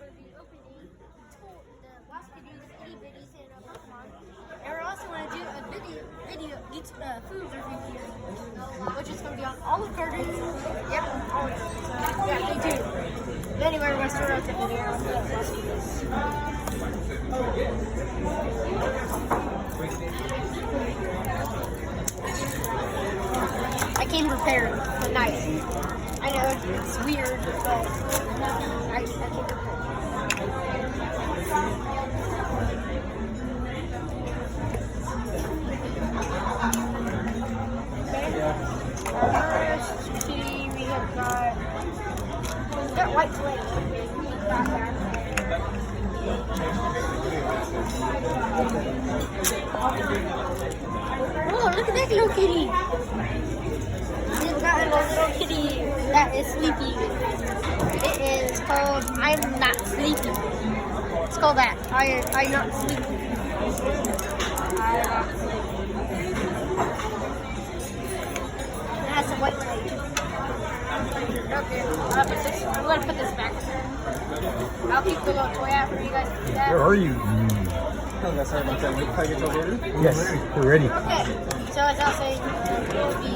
for the opening, the last video, the Itty Bitties and Pokemon. And we're also going to do a food review here, which is going to be on Olive Garden. Yep, Olive Garden. Yeah, they do. But anyway, we're going to start out the video on the last videos. I came prepared for night. I know it's weird, but I came prepared. First kitty, we have got white flake. Got that. Oh, look at that little kitty. We've got a little kitty that is sleepy. It is called I'm Not Sleepy. It's called that. I'm not sleepy. I'm not sleepy. It has some white tape. Okay, I'm going to put this back. I'll keep the little toy out for you guys to do that. Where are you? Sorry about that. Can I get your order? Yes, we're ready. Okay, so as I'll say, we'll be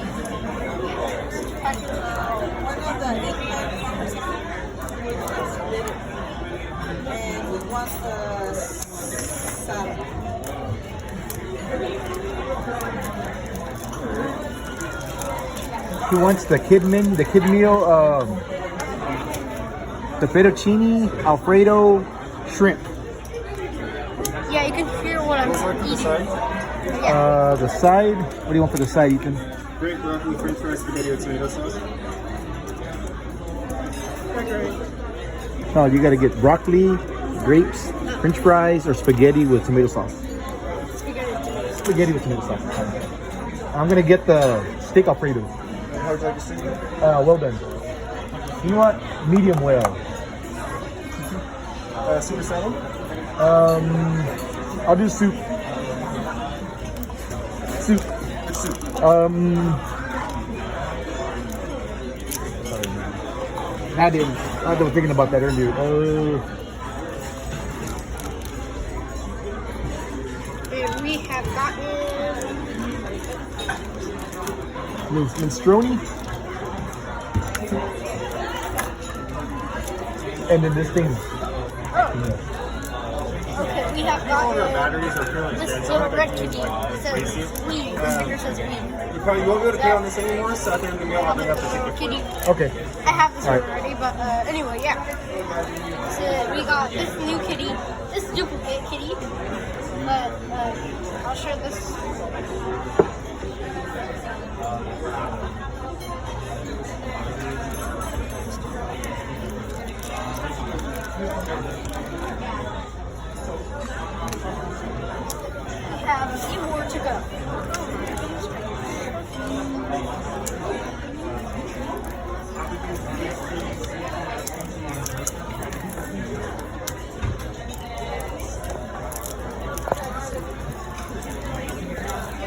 and we want the salad. He wants the kid meal, the fettuccine, Alfredo, shrimp. Yeah, you can hear what I'm eating. Yeah. The side. What do you want for the side, Ethan? Great broccoli, French fries, spaghetti with tomato sauce. No, you got to get broccoli, grapes, French fries, or spaghetti with tomato sauce. Spaghetti with tomato sauce. I'm gonna get the steak Alfredo. How would you like to steak? Well done. You know what? Medium well. Soup or salad? I'll do soup. Soup. Which soup? I was thinking about that earlier. And we have gotten minestrone. And then this thing. okay, we have gotten this little red kitty. It says weed. The sticker says weed. You won't be able to pay on this anymore, so after the meal, I'll bring up the ticket. Kitty. Okay. I have this All one right. already, but anyway, yeah. So we got this new kitty, this duplicate kitty, but I'll show this. We have a few more to go.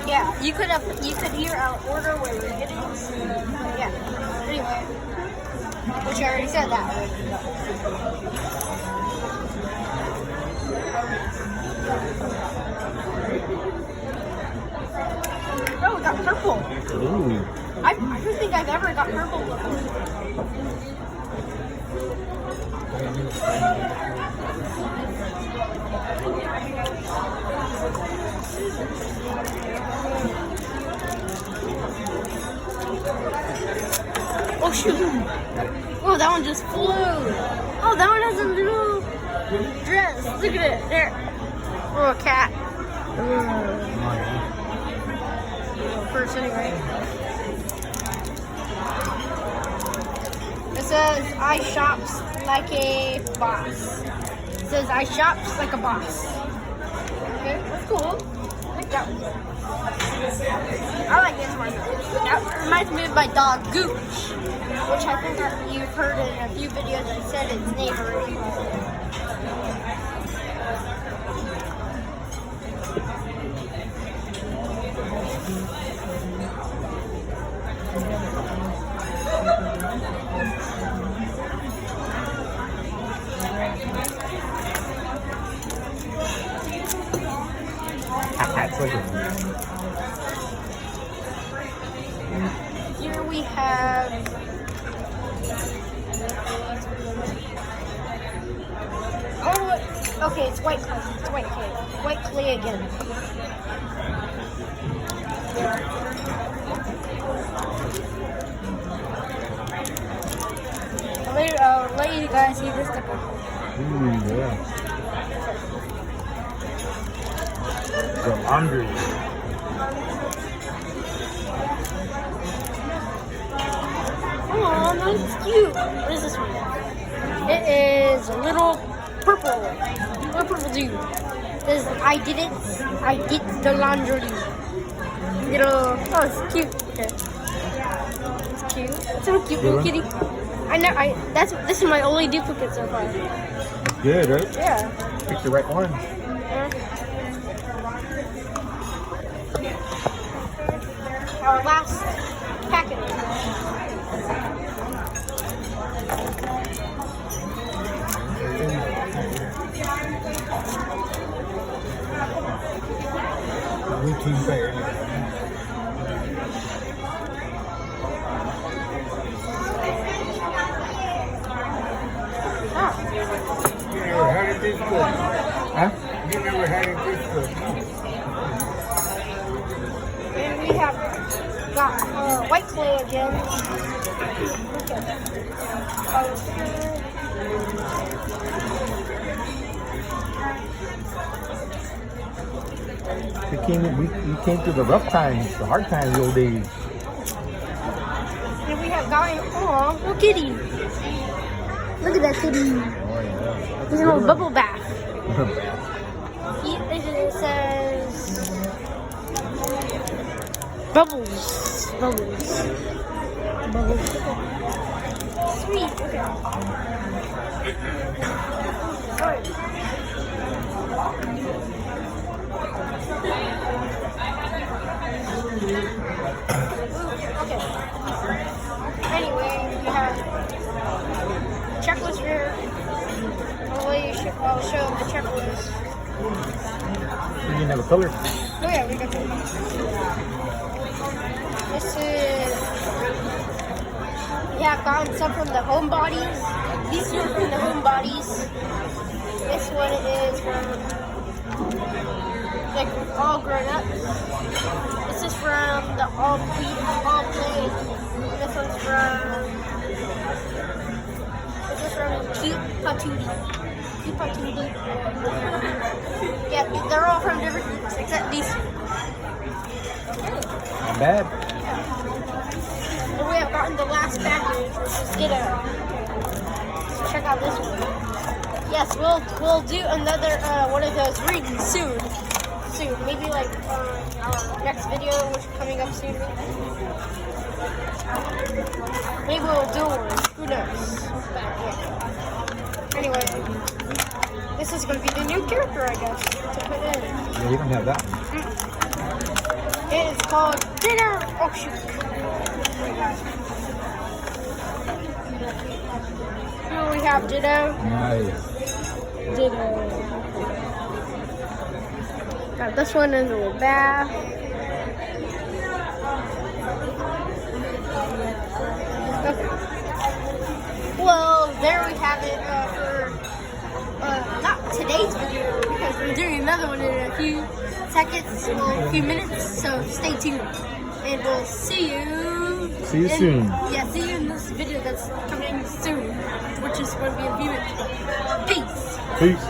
Yeah, you could hear our order where we're getting this. Yeah. Anyway, which I already said that. Oh, we got purple. Ooh. I don't think I've ever got purple before. Oh shoot! Oh, that one just flew. Oh, that one has a little dress. Look at it there. Oh, a cat. First, anyway. It says I shops like a boss. It says I shops like a boss. Okay, that's cool. I like that one. I like this one. That reminds me of my dog Gooch, which I think you've heard in a few videos. I said its name already. Okay, it's white clay. It's white clay. White clay again. I'll let you guys see this dipper. Yeah. The laundry. Oh, that's cute. What is this one? It is a little purple. Little purple dude. This I did the laundry. Little, oh, it's cute. Okay. It's cute. It's a cute little kitty. This is my only duplicate so far. Good, right? Yeah. Pick the right one. Our last packet. Routine fair. You never had it this good. Huh? You never had it this good. And we have got white clay again. We came through the rough times, the hard times, the old days. And we have gotten, oh, little kitty. Look at that kitty. Oh yeah. He's in a little bubble bath. It says bubbles. Bubbles. Bubbles. Sweet. Okay. Alright. Okay. Anyway, we have checklist here. I'll show the checklist. You didn't have a color. Oh yeah, we got that. This is. We have gotten some from the home bodies. These two are from the home bodies. This one is from like all grown up. This is from the all play. This one's from. This is from Cute Patootie. Cute Patootie. Yeah, they're all from different groups except these two. Not bad. And we have gotten the last package, which is Ditto. So check out this one. Yes, we'll do another one of those readings soon. Maybe like our next video, which is coming up soon. Maybe we'll do one. Who knows? But, yeah. Anyway, this is going to be the new character, I guess, to put in. Yeah, we don't have that. It is called Dinner. Oh shoot. Here we have Ditto. Nice. Ditto. Got this one in the little bath. Okay. Well, there we have it for not today's video because we're doing another one in a few seconds, well, a few minutes. So stay tuned, and we'll see you. See you soon. Yeah, see you in this video that's coming soon, which is going to be a few minutes. Peace. Peace.